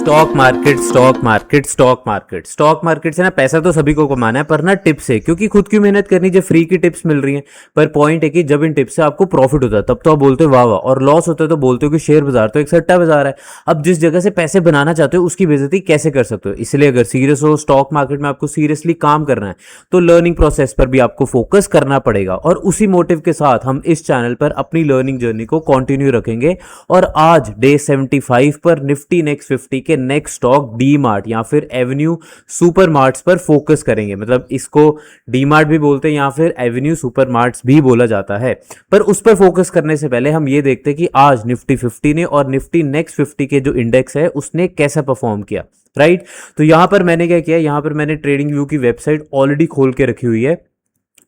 Stock market stock market stock market stock market से ना पैसा तो सभी को कमाना है, पर ना टिप्स है, क्योंकि खुद की मेहनत करनी जो फ्री की टिप्स मिल रही हैं। पर पॉइंट है कि जब इन टिप्स से आपको प्रॉफिट होता है तब तो आप बोलते हो वाह वाह, और लॉस होता है तो बोलते हो कि शेयर बाजार तो एक सट्टा बाजार है। अब जिस जगह से पैसे बनाना चाहते हो उसकी बेइज्जती कैसे कर सकते हो। इसलिए अगर सीरियस हो स्टॉक मार्केट में, आपको सीरियसली काम करना है, तो लर्निंग प्रोसेस पर भी आपको फोकस करना पड़ेगा। और उसी मोटिव के साथ हम इस चैनल पर अपनी लर्निंग जर्नी को कंटिन्यू रखेंगे। और आज डे 75 पर निफ्टी नेक्स्ट 50 के नेक्स्ट स्टॉक डी मार्ट या फिर एवेन्यू सुपर मार्ट्स पर फोकस करेंगे। मतलब इसको डी मार्ट भी बोलते हैं या फिर एवेन्यू सुपर मार्ट्स भी बोला जाता है। पर उस पर फोकस करने से पहले हम ये देखते हैं कि आज निफ्टी 50 ने और निफ्टी नेक्स्ट 50 के जो इंडेक्स है उसने कैसा परफॉर्म किया। राइट, तो यहां पर मैंने क्या किया, यहां पर मैंने ट्रेडिंग व्यू की वेबसाइट ऑलरेडी खोल के रखी हुई है।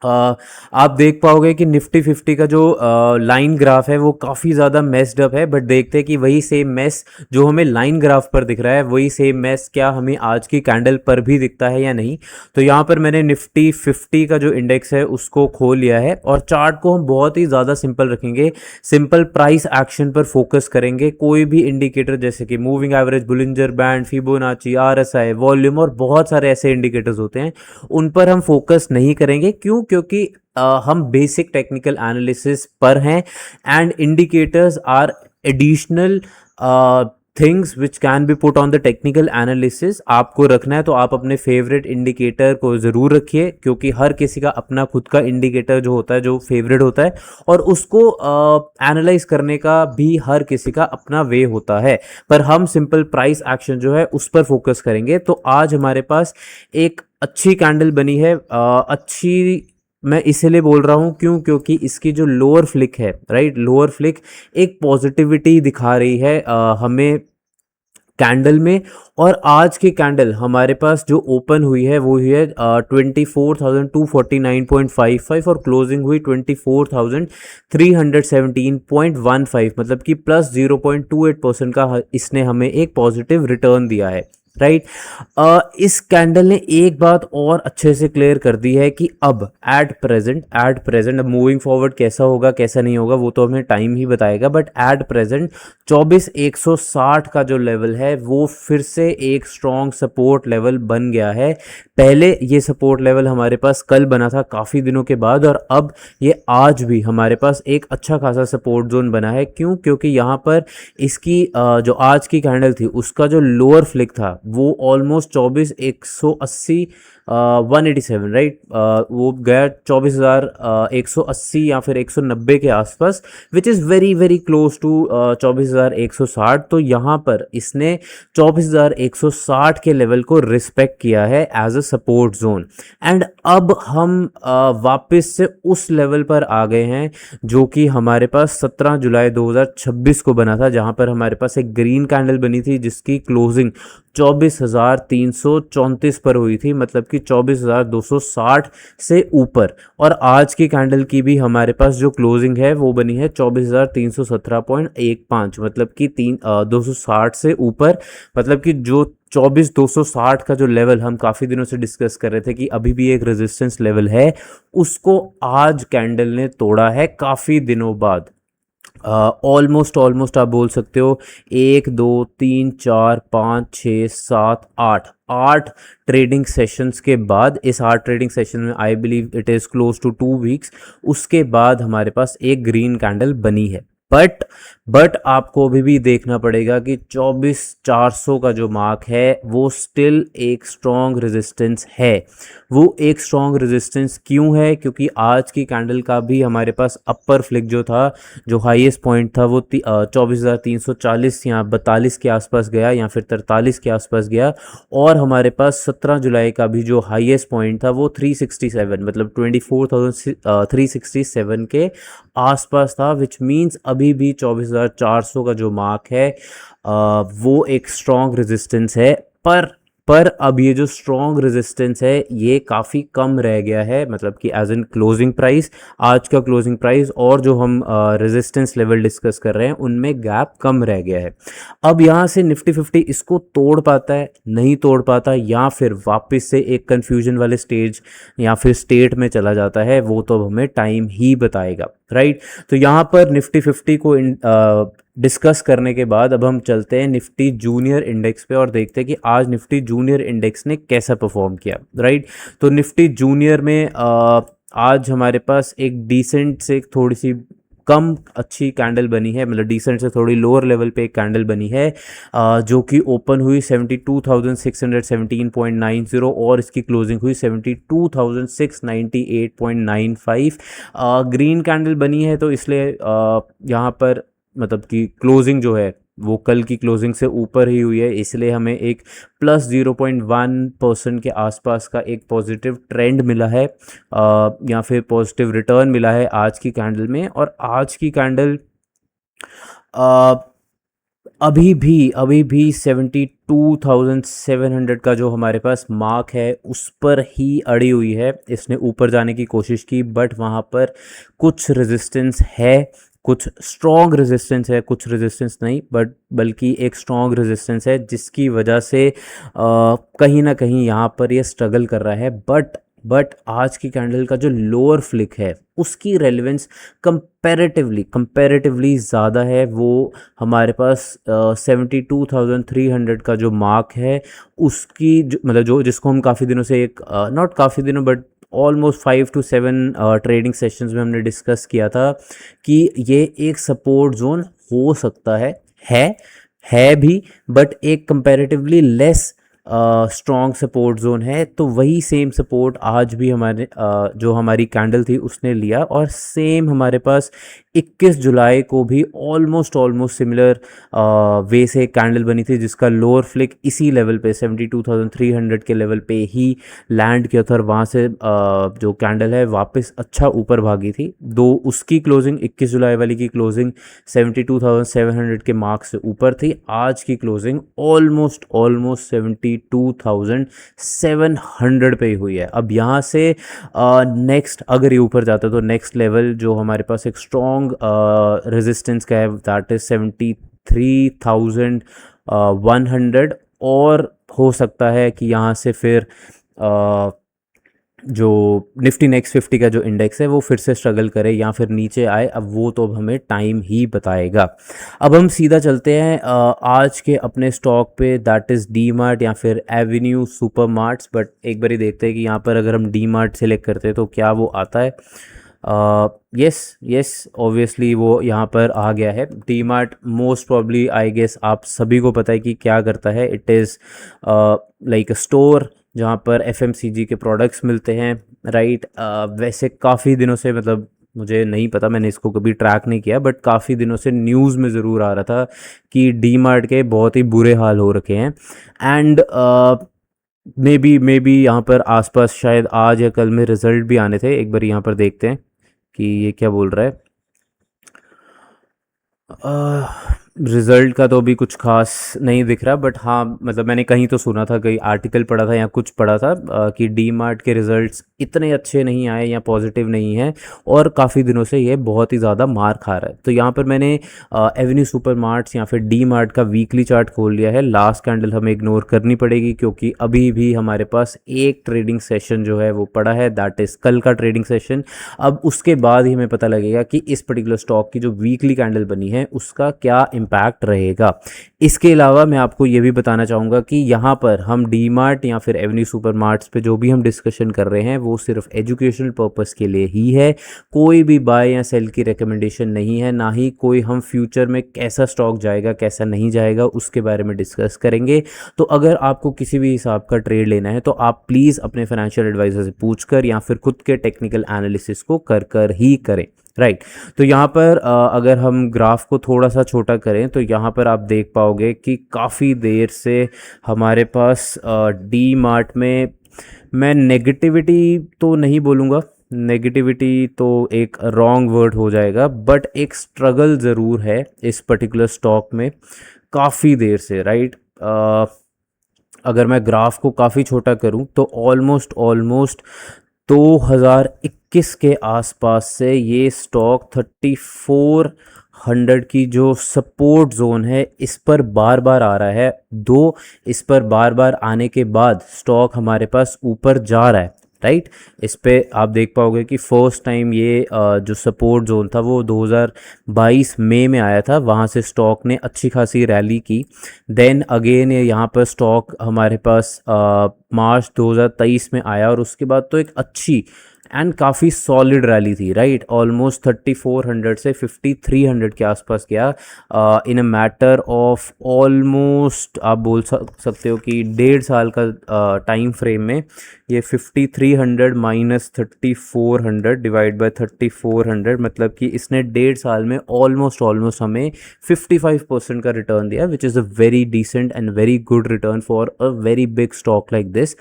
आप देख पाओगे कि निफ्टी 50 का जो लाइन ग्राफ है वो काफ़ी ज़्यादा मेस्ड अप है, बट देखते हैं कि वही सेम मेस जो हमें लाइन ग्राफ पर दिख रहा है वही सेम मेस क्या हमें आज की कैंडल पर भी दिखता है या नहीं। तो यहाँ पर मैंने निफ्टी 50 का जो इंडेक्स है उसको खोल लिया है और चार्ट को हम बहुत ही ज़्यादा सिंपल रखेंगे। सिंपल प्राइस एक्शन पर फोकस करेंगे। कोई भी इंडिकेटर जैसे कि moving average, Bollinger band, Fibonacci, RSI, volume और बहुत सारे ऐसे इंडिकेटर्स होते हैं, उन पर हम फोकस नहीं करेंगे। क्यों? क्योंकि हम बेसिक टेक्निकल एनालिसिस पर हैं and indicators are additional things which can be put on the technical analysis. आपको रखना है तो आप अपने फेवरेट इंडिकेटर को ज़रूर रखिए, क्योंकि हर किसी का अपना खुद का इंडिकेटर जो होता है जो फेवरेट होता है, और उसको एनालाइज करने का भी हर किसी का अपना वे होता है। पर हम सिंपल प्राइस एक्शन जो है उस पर फोकस करेंगे। तो आज हमारे पास एक अच्छी कैंडल बनी है। अच्छी मैं इसलिए बोल रहा हूँ क्यों, क्योंकि इसकी जो लोअर फ्लिक है, राइट, लोअर फ्लिक एक पॉजिटिविटी दिखा रही है हमें कैंडल में। और आज की कैंडल हमारे पास जो ओपन हुई है वो हुई है 24,249.55 और क्लोजिंग हुई 24,317.15, मतलब कि प्लस 0.28% का इसने हमें एक पॉजिटिव रिटर्न दिया है। राइट, इस कैंडल ने एक बात और अच्छे से क्लियर कर दी है कि अब एट प्रेजेंट अब मूविंग फॉरवर्ड कैसा होगा कैसा नहीं होगा वो तो हमें टाइम ही बताएगा, बट एट प्रेजेंट 24,160 का जो लेवल है वो फिर से एक स्ट्रॉन्ग सपोर्ट लेवल बन गया है। पहले ये सपोर्ट लेवल हमारे पास कल बना था काफ़ी दिनों के बाद, और अब ये आज भी हमारे पास एक अच्छा खासा सपोर्ट जोन बना है। क्यों? क्योंकि यहाँ पर इसकी जो आज की कैंडल थी उसका जो लोअर फ्लिक था वो ऑलमोस्ट 24,180 187, राइट, वो गया 24,180 या फिर 190 के आसपास, which is very very close to 24,160। तो यहाँ पर इसने 24,160 के लेवल को रिस्पेक्ट किया है as a support zone. And अब हम वापस से उस लेवल पर आ गए हैं जो कि हमारे पास 17 जुलाई 2026 को बना था, जहाँ पर हमारे पास एक ग्रीन कैंडल बनी थी जिसकी क्लोजिंग 24,334 पर हुई थी, मतलब कि 24,260 से ऊपर। और आज की कैंडल की भी हमारे पास जो क्लोजिंग है वो बनी है 24,317.15, मतलब कि 260 से ऊपर। मतलब कि जो 24,260 का जो लेवल हम काफ़ी दिनों से डिस्कस कर रहे थे कि अभी भी एक रेजिस्टेंस लेवल है, उसको आज कैंडल ने तोड़ा है काफ़ी दिनों बाद। ऑलमोस्ट आप बोल सकते हो 1 2 3 4 5 6 7 8 ट्रेडिंग सेशंस के बाद, इस 8 ट्रेडिंग सेशन में I believe it is close to 2 weeks, उसके बाद हमारे पास एक ग्रीन कैंडल बनी है। बट आपको अभी भी देखना पड़ेगा कि 24,400 का जो मार्क है वो स्टिल एक स्ट्रॉन्ग रेजिस्टेंस है। वो एक स्ट्रॉन्ग रेजिस्टेंस क्यों है? क्योंकि आज की कैंडल का भी हमारे पास अपर फ्लिक जो था, जो हाईएस्ट पॉइंट था वो 24,340 या 42 के आसपास गया या फिर 43 के आसपास गया। और हमारे पास 17 जुलाई का भी जो हाईएस्ट पॉइंट था वो 367, मतलब 24,367 के आसपास था, विच मीन्स अभी भी 24,400 का जो मार्क है वो एक स्ट्रॉन्ग रेजिस्टेंस है। पर अब ये जो स्ट्रॉन्ग रेजिस्टेंस है ये काफ़ी कम रह गया है, मतलब कि एज इन क्लोजिंग प्राइस, आज का क्लोजिंग प्राइस और जो हम रेजिस्टेंस लेवल डिस्कस कर रहे हैं उनमें गैप कम रह गया है। अब यहाँ से निफ्टी 50 इसको तोड़ पाता है, नहीं तोड़ पाता, या फिर वापस से एक कन्फ्यूजन वाले स्टेज या फिर स्टेट में चला जाता है, वो तो हमें टाइम ही बताएगा। राइट, तो यहाँ पर निफ्टी 50 को डिस्कस करने के बाद अब हम चलते हैं निफ्टी जूनियर इंडेक्स पे और देखते हैं कि आज निफ्टी जूनियर इंडेक्स ने कैसा परफॉर्म किया, राइट। तो निफ्टी जूनियर में आज हमारे पास एक डिसेंट से थोड़ी सी कम अच्छी कैंडल बनी है, मतलब डिसेंट से थोड़ी लोअर लेवल पे एक कैंडल बनी है, जो कि ओपन हुई 72,617.90 और इसकी क्लोजिंग हुई 72,698.95। ग्रीन कैंडल बनी है, तो इसलिए यहाँ पर मतलब कि क्लोजिंग जो है वो कल की क्लोजिंग से ऊपर ही हुई है, इसलिए हमें एक +0.1% के आसपास का एक पॉजिटिव ट्रेंड मिला है, या फिर पॉजिटिव रिटर्न मिला है आज की कैंडल में। और आज की कैंडल अभी भी 72,700 का जो हमारे पास मार्क है उस पर ही अड़ी हुई है। इसने ऊपर जाने की कोशिश की, बट वहाँ पर कुछ रेजिस्टेंस है, कुछ स्ट्रॉन्ग रेजिस्टेंस है, कुछ रेजिस्टेंस नहीं बट बल्कि एक स्ट्रॉन्ग रेजिस्टेंस है, जिसकी वजह से कहीं ना कहीं यहाँ पर ये स्ट्रगल कर रहा है। बट आज की कैंडल का जो लोअर फ्लिक है उसकी रेलेवेंस कंपैरेटिवली ज़्यादा है। वो हमारे पास 72,300 का जो मार्क है उसकी मतलब जो जिसको हम काफ़ी दिनों से एक नॉट काफ़ी दिनों but almost 5 to 7 trading sessions में हमने डिस्कस किया था कि ये एक सपोर्ट जोन हो सकता है भी, बट एक comparatively less strong support zone है। तो वही सेम सपोर्ट आज भी हमारे जो हमारी कैंडल थी उसने लिया, और सेम हमारे पास 21 जुलाई को भी ऑलमोस्ट सिमिलर वे से एक कैंडल बनी थी, जिसका लोअर फ्लिक इसी लेवल पे 72,300 के लेवल पे ही लैंड किया था, और वहाँ से जो कैंडल है वापस अच्छा ऊपर भागी थी। दो उसकी क्लोजिंग 21 जुलाई वाली की क्लोजिंग 72,700 के मार्क से ऊपर थी, आज की क्लोजिंग ऑलमोस्ट 72,700 पे ही हुई है। अब यहाँ से नेक्स्ट अगर ये ऊपर जाता है तो नेक्स्ट लेवल जो हमारे पास एक स्ट्रॉन्ग रेजिस्टेंस का है दैट इज 73,100, और हो सकता है कि यहाँ से फिर जो निफ्टी नेक्स्ट 50 का जो इंडेक्स है वो फिर से स्ट्रगल करे या फिर नीचे आए। अब वो तो हमें टाइम ही बताएगा। अब हम सीधा चलते हैं आज के अपने स्टॉक पे, दैट इज़ डी मार्ट या फिर एवेन्यू सुपर मार्ट्स। बट एक बार ही देखते हैं कि यहाँ पर अगर हम डी मार्ट सेलेक्ट करते हैं तो क्या वो आता है। यस ऑब्वियसली वो यहाँ पर आ गया है। DMart most probably I guess आप सभी को पता है कि क्या करता है। It is like a store जहाँ पर एफएमसीजी के प्रोडक्ट्स मिलते हैं, राइट। वैसे काफ़ी दिनों से, मतलब मुझे नहीं पता, मैंने इसको कभी ट्रैक नहीं किया, बट काफ़ी दिनों से न्यूज़ में ज़रूर आ रहा था कि डी मार्ट के बहुत ही बुरे हाल हो रखे हैं। एंड मे बी यहाँ पर आसपास शायद आज या कल में रिज़ल्ट भी आने थे। एक बार यहाँ पर देखते हैं कि ये क्या बोल रहा है। रिज़ल्ट का तो अभी कुछ खास नहीं दिख रहा, बट हाँ मतलब मैंने कहीं तो सुना था, कहीं आर्टिकल पढ़ा था या कुछ पढ़ा था कि डी मार्ट के रिज़ल्ट्स इतने अच्छे नहीं आए या पॉजिटिव नहीं है, और काफ़ी दिनों से ये बहुत ही ज़्यादा मार खा रहा है। तो यहाँ पर मैंने एवेन्यू सुपर मार्ट्स या फिर डी मार्ट का वीकली चार्ट खोल लिया है। लास्ट कैंडल हमें इग्नोर करनी पड़ेगी क्योंकि अभी भी हमारे पास एक ट्रेडिंग सेशन जो है वो पड़ा है, दैट इज़ कल का ट्रेडिंग सेशन। अब उसके बाद ही हमें पता लगेगा कि इस पर्टिकुलर स्टॉक की जो वीकली कैंडल बनी है उसका क्या इम्पैक्ट रहेगा। इसके अलावा मैं आपको ये भी बताना चाहूँगा कि यहाँ पर हम डी मार्ट या फिर एवेन्यू सुपर मार्ट्स पे जो भी हम डिस्कशन कर रहे हैं वो सिर्फ एजुकेशनल पर्पस के लिए ही है। कोई भी बाय या सेल की रिकमेंडेशन नहीं है, ना ही कोई हम फ्यूचर में कैसा स्टॉक जाएगा कैसा नहीं जाएगा उसके बारे में डिस्कस करेंगे। तो अगर आपको किसी भी हिसाब का ट्रेड लेना है तो आप प्लीज़ अपने फाइनेंशियल एडवाइजर से पूछकर या फिर खुद के टेक्निकल एनालिसिस को कर ही करें, राइट। तो यहाँ पर अगर हम ग्राफ को थोड़ा सा छोटा करें तो यहाँ पर आप देख पाओगे कि काफ़ी देर से हमारे पास डी मार्ट में, मैं नेगेटिविटी तो नहीं बोलूँगा, नेगेटिविटी तो एक रॉन्ग वर्ड हो जाएगा, बट एक स्ट्रगल ज़रूर है इस पर्टिकुलर स्टॉक में काफ़ी देर से, राइट। अगर मैं ग्राफ को काफ़ी छोटा करूं तो ऑलमोस्ट 2021 के आसपास से ये स्टॉक 3400 की जो सपोर्ट जोन है इस पर बार बार आ रहा है। इस पर बार बार आने के बाद स्टॉक हमारे पास ऊपर जा रहा है, राइट। इस पे आप देख पाओगे कि फर्स्ट टाइम ये जो सपोर्ट जोन था वो 2022 मई में आया था, वहाँ से स्टॉक ने अच्छी खासी रैली की। देन अगेन ये यहाँ पर स्टॉक हमारे पास मार्च 2023 में आया और उसके बाद तो एक अच्छी एंड काफ़ी सॉलिड रैली थी, राइट। ऑलमोस्ट 3400 से 5300 के आसपास गया इन अ मैटर ऑफ ऑलमोस्ट, आप बोल सकते हो कि 1.5 साल का टाइम फ्रेम में ये 5300 माइनस 3400 डिवाइड बाय 3400, मतलब कि इसने 1.5 साल में ऑलमोस्ट हमें 55% का रिटर्न दिया, which is a very decent and very good return for a very big stock like this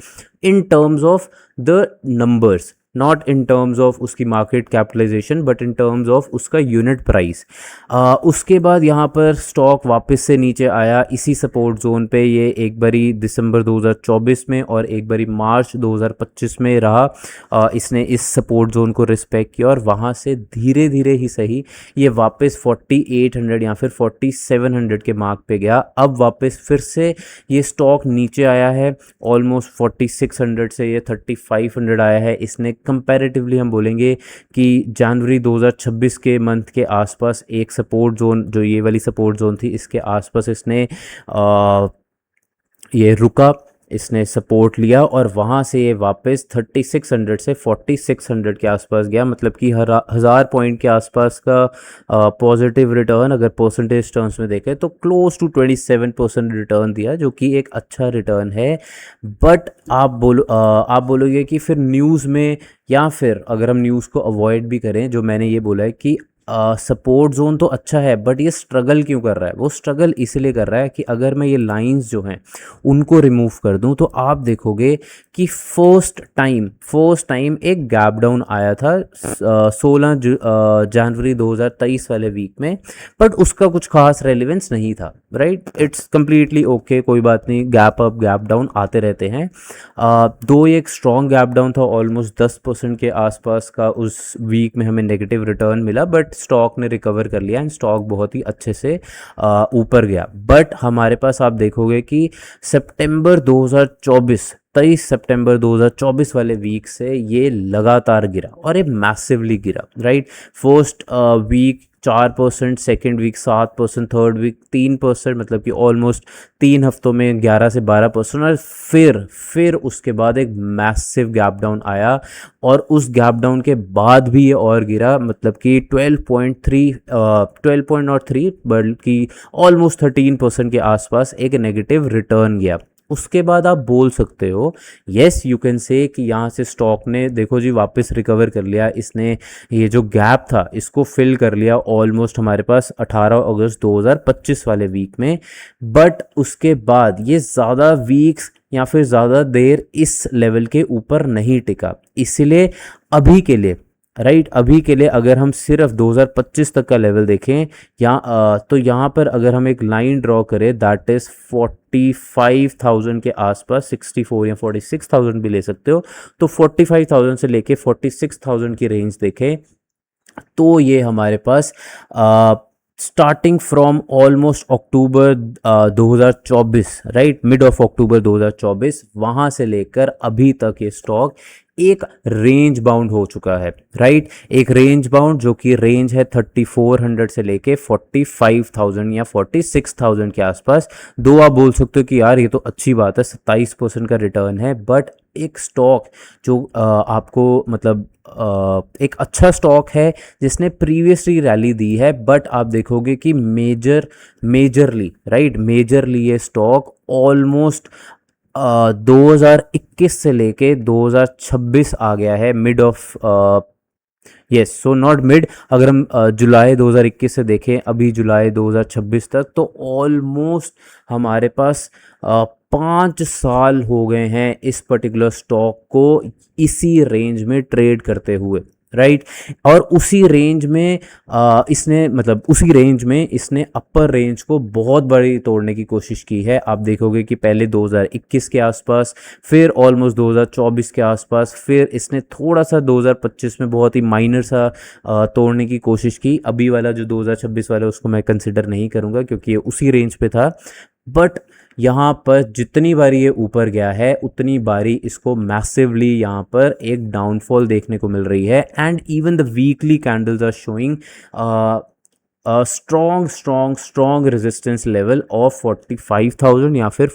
in terms of the numbers, not in terms of उसकी market capitalization but in terms of उसका unit price. उसके बाद यहाँ पर stock वापस से नीचे आया इसी सपोर्ट जोन पे, ये एक बारी दिसंबर 2024 में और एक बारी मार्च 2025 में रहा। इसने इस सपोर्ट जोन को रिस्पेक्ट किया और वहाँ से धीरे धीरे ही सही ये वापस 4800 या फिर 4700 के मार्क पे गया। अब वापस फिर से ये स्टॉक नीचे आया है, ऑलमोस्ट 4600 से ये 3500 आया है। इसने कंपैरेटिवली हम बोलेंगे कि जनवरी 2026 के मंथ के आसपास एक सपोर्ट जोन, जो ये वाली सपोर्ट जोन थी, इसके आसपास इसने ये रुका, इसने सपोर्ट लिया और वहाँ से ये वापस 3600 से 4600 के आसपास गया, मतलब कि 1000 पॉइंट के आसपास का पॉजिटिव रिटर्न अगर परसेंटेज टर्म्स में देखें तो क्लोज टू 27% रिटर्न दिया, जो कि एक अच्छा रिटर्न है। बट आप बोलोगे कि फिर न्यूज़ में, या फिर अगर हम न्यूज़ को अवॉइड भी करें, जो मैंने ये बोला है कि सपोर्ट जोन तो अच्छा है बट ये स्ट्रगल क्यों कर रहा है, वो स्ट्रगल इसलिए कर रहा है कि अगर मैं ये लाइंस जो हैं उनको रिमूव कर दूं तो आप देखोगे कि फर्स्ट टाइम एक गैप डाउन आया था 16 जनवरी 2023 वाले वीक में, बट उसका कुछ खास रेलिवेंस नहीं था, राइट। इट्स कम्प्लीटली ओके, कोई बात नहीं, गैप अप गैप डाउन आते रहते हैं। दो एक स्ट्रॉन्ग गैप डाउन था, ऑलमोस्ट 10% के आसपास का उस वीक में हमें नेगेटिव रिटर्न मिला, बट स्टॉक ने रिकवर कर लिया एंड स्टॉक बहुत ही अच्छे से ऊपर गया। बट हमारे पास आप देखोगे कि सितंबर 2024 23 सितंबर 2024 वाले वीक से ये लगातार गिरा और ये मैसिवली गिरा, right. First week 4%, second week 7%, third week 3%, मतलब कि ऑलमोस्ट 3 हफ्तों में 11 से 12%, और फिर उसके बाद एक मैसिव गैप डाउन आया और उस गैप डाउन के बाद भी ये और गिरा, मतलब कि 12.3 बल्कि ऑलमोस्ट 13% के आसपास एक नेगेटिव रिटर्न गया। उसके बाद आप बोल सकते हो येस यू कैन से कि यहाँ से स्टॉक ने देखो जी वापस रिकवर कर लिया, इसने ये जो गैप था इसको फिल कर लिया ऑलमोस्ट हमारे पास 18 अगस्त 2025 वाले वीक में। बट उसके बाद ये ज़्यादा वीक्स या फिर ज़्यादा देर इस लेवल के ऊपर नहीं टिका, इसलिए अभी के लिए, राइट, अभी के लिए अगर हम सिर्फ 2025 तक का लेवल देखें तो यहाँ पर अगर हम एक लाइन ड्रॉ करें दैट इज़ 45,000 के आसपास, 64 या 46,000 भी ले सकते हो, तो 45,000 से लेके 46,000 की रेंज देखें तो ये हमारे पास starting from almost October 2024, right, mid of October 2024, वहाँ से लेकर अभी तक ये स्टॉक एक रेंज बाउंड हो चुका है, राइट। एक रेंज बाउंड जो कि रेंज है 3400 से लेके 45,000 या 46,000 के आसपास। दो आप बोल सकते हो कि यार ये तो अच्छी बात है, 27% का रिटर्न है, बट एक स्टॉक जो आपको मतलब एक अच्छा स्टॉक है जिसने प्रीवियसली रैली दी है, बट आप देखोगे कि मेजरली ये स्टॉक ऑलमोस्ट 2021 से लेके 2026 आ गया है, mid of yes, so not mid, अगर हम जुलाई 2021 से देखें अभी जुलाई 2026 तक, तो ऑलमोस्ट हमारे पास 5 साल हो गए हैं इस पर्टिकुलर स्टॉक को इसी रेंज में ट्रेड करते हुए, राइट। और उसी रेंज में इसने अपर रेंज को बहुत बड़ी तोड़ने की कोशिश की है। आप देखोगे कि पहले 2021 के आसपास, फिर ऑलमोस्ट 2024 के आसपास, फिर इसने थोड़ा सा 2025 में बहुत ही माइनर सा तोड़ने की कोशिश की। अभी वाला जो 2026 वाला उसको मैं कंसिडर नहीं करूँगा क्योंकि ये उसी रेंज पे था। बट यहाँ पर जितनी बारी ये ऊपर गया है उतनी बारी इसको मैसिवली यहाँ पर एक डाउनफॉल देखने को मिल रही है। And even the weekly candles are showing strong resistance level of 45,000 या फिर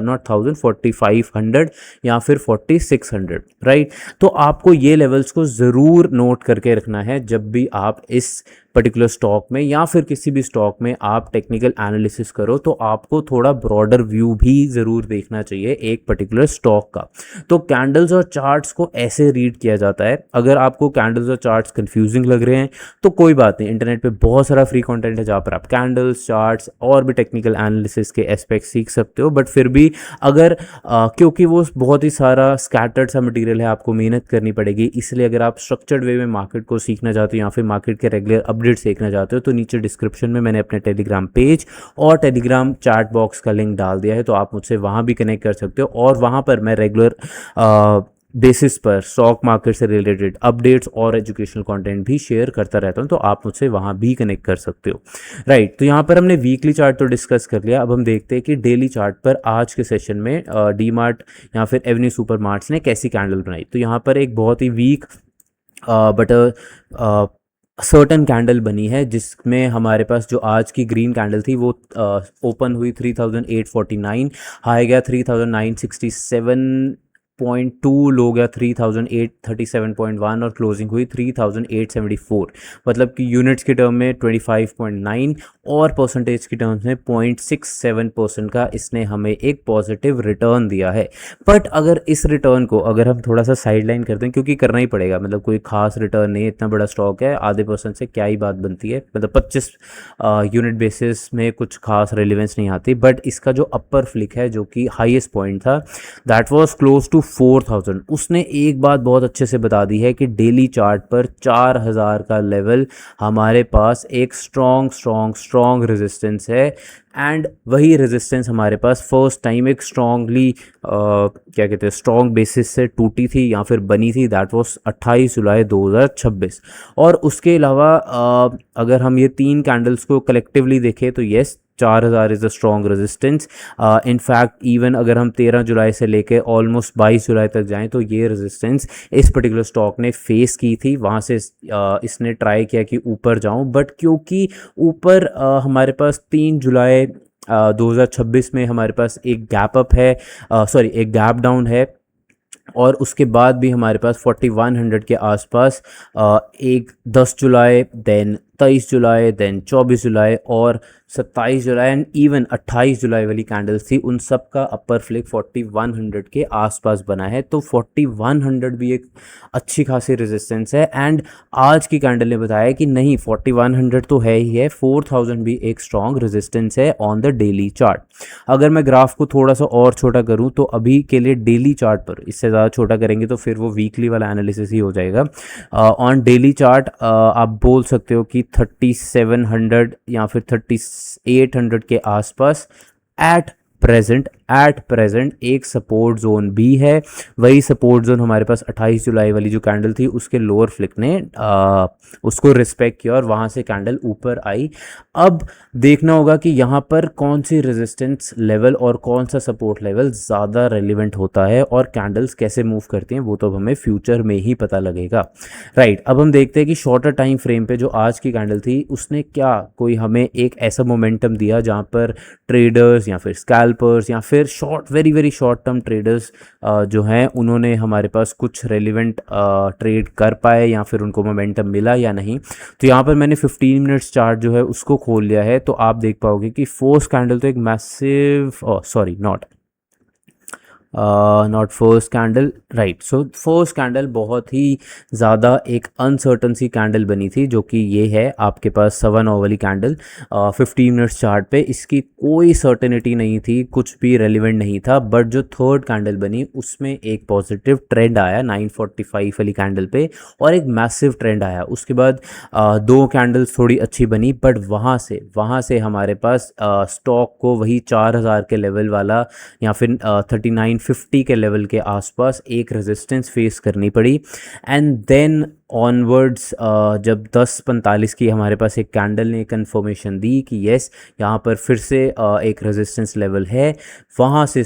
नॉट 1000 4500 या फिर 4600, राइट। तो आपको ये लेवल्स को ज़रूर नोट करके रखना है जब भी आप इस पर्टिकुलर स्टॉक में या फिर किसी भी स्टॉक में आप टेक्निकल एनालिसिस करो, तो आपको थोड़ा ब्रॉडर व्यू भी ज़रूर देखना चाहिए एक पर्टिकुलर स्टॉक का। तो कैंडल्स और चार्ट्स को ऐसे रीड किया जाता है। अगर आपको कैंडल्स और चार्ट्स कंफ्यूजिंग लग रहे हैं तो कोई बात नहीं, इंटरनेट पे बहुत सारा फ्री कंटेंट है जहाँ पर आप कैंडल्स, चार्ट्स और भी टेक्निकल एनालिसिस के एस्पेक्ट सीख सकते हो। बट फिर भी अगर क्योंकि वो बहुत ही सारा स्कैटर्ड सा मटेरियल है, आपको मेहनत करनी पड़ेगी, इसलिए अगर आप स्ट्रक्चर्ड वे में मार्केट को सीखना चाहते हो या फिर मार्केट के रेगुलर अपडेट्स देखना चाहते हो तो नीचे डिस्क्रिप्शन में मैंने अपने टेलीग्राम पेज और टेलीग्राम चैट बॉक्स का लिंक डाल दिया है, तो आप मुझसे वहाँ भी कनेक्ट कर सकते हो। और वहाँ पर मैं रेगुलर बेसिस पर स्टॉक मार्केट से रिलेटेड अपडेट्स और एजुकेशनल कंटेंट भी शेयर करता रहता हूं, तो आप मुझसे वहां भी कनेक्ट कर सकते हो, राइट। तो यहाँ पर हमने वीकली चार्ट तो डिस्कस कर लिया। अब हम देखते हैं कि डेली चार्ट पर आज के सेशन में डी मार्ट या फिर एवेन्यू सुपर मार्ट्स ने कैसी कैंडल बनाई। तो यहाँ पर एक बहुत ही वीक बट सर्टन कैंडल बनी है जिसमें हमारे पास जो आज की ग्रीन कैंडल थी वो ओपन हुई 3849, हाई गया 3967.2, लो गया 3837.1 और क्लोजिंग हुई 3874। मतलब कि यूनिट्स के टर्म में 25.9 और परसेंटेज की टर्म्स में 0.67% का इसने हमें एक पॉजिटिव रिटर्न दिया है। बट अगर इस रिटर्न को अगर हम थोड़ा सा साइडलाइन करते हैं, क्योंकि करना ही पड़ेगा, मतलब कोई खास रिटर्न नहीं, इतना बड़ा स्टॉक है, आधे % से क्या ही बात बनती है, मतलब 25 यूनिट बेसिस में कुछ खास रेलिवेंस नहीं आती। बट इसका जो अपर फ्लिक है जो कि हाईएस्ट पॉइंट था दैट वाज क्लोज टू 4000, उसने एक बात बहुत अच्छे से बता दी है कि डेली चार्ट पर 4000 का लेवल हमारे पास एक स्ट्रॉन्ग रेजिस्टेंस है। एंड वही रेजिस्टेंस हमारे पास फर्स्ट टाइम एक स्ट्रॉन्गली क्या कहते हैं स्ट्रॉन्ग बेसिस से टूटी थी या फिर बनी थी, दैट वाज 28 जुलाई 2026। और उसके अलावा अगर हम ये 3 कैंडल्स को कलेक्टिवली देखें तो yes 4000 is a strong resistance. In fact even अगर हम 13 जुलाई से लेके ऑलमोस्ट 22 जुलाई तक जाएं तो ये रेजिस्टेंस इस पर्टिकुलर स्टॉक ने फेस की थी। वहाँ से इसने ट्राई किया कि ऊपर जाऊं, बट क्योंकि ऊपर हमारे पास 3 जुलाई 2026 में हमारे पास एक गैप अप है, एक गैप डाउन है, और उसके बाद भी हमारे पास 4100 के आसपास एक 10 जुलाई, देन 23 जुलाई, देन 24 जुलाई और 27 जुलाई एंड इवन 28 जुलाई वाली कैंडल्स थी, उन सब का अपर फ्लिक 4100 के आसपास बना है। तो 4100 भी एक अच्छी खासी रेजिस्टेंस है। एंड आज की कैंडल ने बताया कि नहीं, 4100 तो है ही है, 4000 भी एक स्ट्रॉन्ग रेजिस्टेंस है ऑन द डेली चार्ट। अगर मैं ग्राफ को थोड़ा सा और छोटा करूं तो अभी के लिए डेली चार्ट पर, इससे ज़्यादा छोटा करेंगे तो फिर वो वीकली वाला एनालिसिस ही हो जाएगा। ऑन डेली चार्ट आप बोल सकते हो कि 3700 या फिर 3800 के आसपास एट प्रेजेंट एक सपोर्ट जोन भी है। वही सपोर्ट जोन हमारे पास 28 जुलाई वाली जो कैंडल थी उसके लोअर फ्लिक ने उसको रिस्पेक्ट किया और वहाँ से कैंडल ऊपर आई। अब देखना होगा कि यहाँ पर कौन सी रेजिस्टेंस लेवल और कौन सा सपोर्ट लेवल ज़्यादा रेलिवेंट होता है और कैंडल्स कैसे मूव करती हैं वो तो हमें फ्यूचर में ही पता लगेगा, राइट। अब हम देखते हैं कि शॉर्टर टाइम फ्रेम पे जो आज की कैंडल थी उसने क्या कोई हमें एक ऐसा मोमेंटम दिया जहाँ पर ट्रेडर्स या फिर स्कैल्पर्स या फिर very very short term traders जो हैं उन्होंने हमारे पास कुछ रेलिवेंट ट्रेड कर पाए या फिर उनको मोमेंटम मिला या नहीं। तो यहाँ पर मैंने 15 मिनट्स चार्ट जो है उसको खोल लिया है, तो आप देख पाओगे कि फर्स्ट कैंडल तो एक massive not first candle, right. So first candle बहुत ही ज़्यादा एक अनसर्टन सी कैंडल बनी थी जो कि ये है आपके पास 7 वाली कैंडल 15 मिनट्स चार्ट पे। इसकी कोई सर्टेनिटी नहीं थी, कुछ भी रेलिवेंट नहीं था। बट जो थर्ड कैंडल बनी उसमें एक पॉजिटिव ट्रेंड आया 945 वाली कैंडल पे और एक मैसिव ट्रेंड आया। उसके बाद 2 कैंडल्स थोड़ी अच्छी बनी, बट वहाँ से हमारे पास स्टॉक को वही 4000 के लेवल वाला या फिर 39 1350 के लेवल के आसपास एक रेजिस्टेंस फेस करनी पड़ी। एंड देन ऑनवर्ड्स जब 10:45 की हमारे पास एक कैंडल ने कंफर्मेशन दी कि यस यहाँ पर फिर से एक रेजिस्टेंस लेवल है, वहाँ से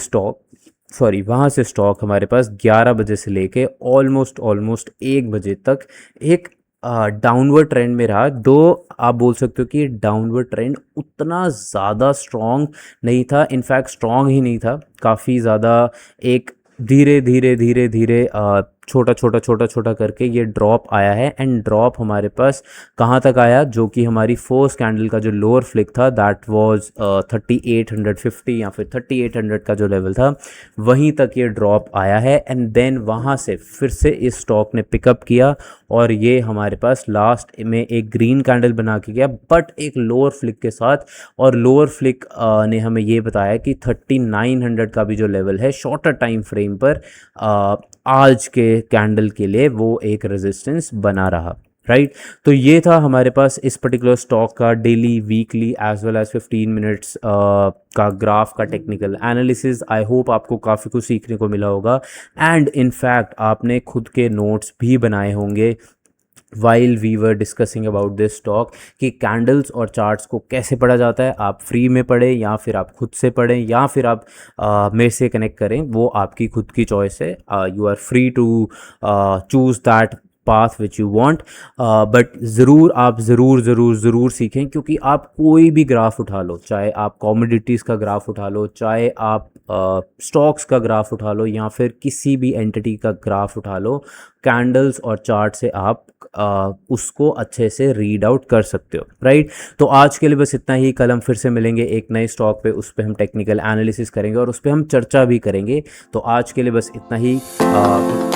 स्टॉक हमारे पास 11 बजे से लेके ऑलमोस्ट 1 बजे तक एक डाउनवर्ड ट्रेंड में रहा। दो आप बोल सकते हो कि डाउनवर्ड ट्रेंड उतना ज़्यादा स्ट्रॉन्ग नहीं था, इनफैक्ट स्ट्रॉन्ग ही नहीं था, काफ़ी ज़्यादा एक धीरे धीरे छोटा करके ये ड्रॉप आया है। एंड ड्रॉप हमारे पास कहाँ तक आया, जो कि हमारी फर्स्ट कैंडल का जो लोअर फ्लिक था दैट वाज 3850 या फिर 3800 का जो लेवल था वहीं तक ये ड्रॉप आया है। एंड देन वहाँ से फिर से इस स्टॉक ने पिकअप किया और ये हमारे पास लास्ट में एक ग्रीन कैंडल बना के गया, बट एक लोअर फ्लिक के साथ। और लोअर फ्लिक ने हमें ये बताया कि 3900 का भी जो लेवल है शॉर्टर टाइम फ्रेम पर आज के कैंडल के लिए वो एक रेजिस्टेंस बना रहा, राइट। तो ये था हमारे पास इस पर्टिकुलर स्टॉक का daily, weekly as well as 15 minutes का ग्राफ का टेक्निकल एनालिसिस। आई होप आपको काफ़ी कुछ सीखने को मिला होगा एंड इनफैक्ट आपने खुद के नोट्स भी बनाए होंगे while we were discussing about this stock कि कैंडल्स और चार्ट्स को कैसे पढ़ा जाता है। आप फ्री में पढ़ें या फिर आप खुद से पढ़ें या फिर आप मेरे से कनेक्ट करें, वो आपकी खुद की चॉइस है। You are free to choose that path which you want, but आप ज़रूर सीखें, क्योंकि आप कोई भी ग्राफ उठा लो, चाहे आप कॉमोडिटीज़ का ग्राफ उठा लो, चाहे आप स्टॉक्स का ग्राफ उठा लो या फिर किसी भी एंटिटी का ग्राफ उठा लो, कैंडल्स और चार्ट से आप उसको अच्छे से रीड आउट कर सकते हो, राइट। तो आज के लिए बस इतना ही। कल हम फिर से मिलेंगे एक नए स्टॉक पे, उस पर हम टेक्निकल एनालिसिस करेंगे और उस पर हम चर्चा भी करेंगे। तो आज के लिए बस इतना ही।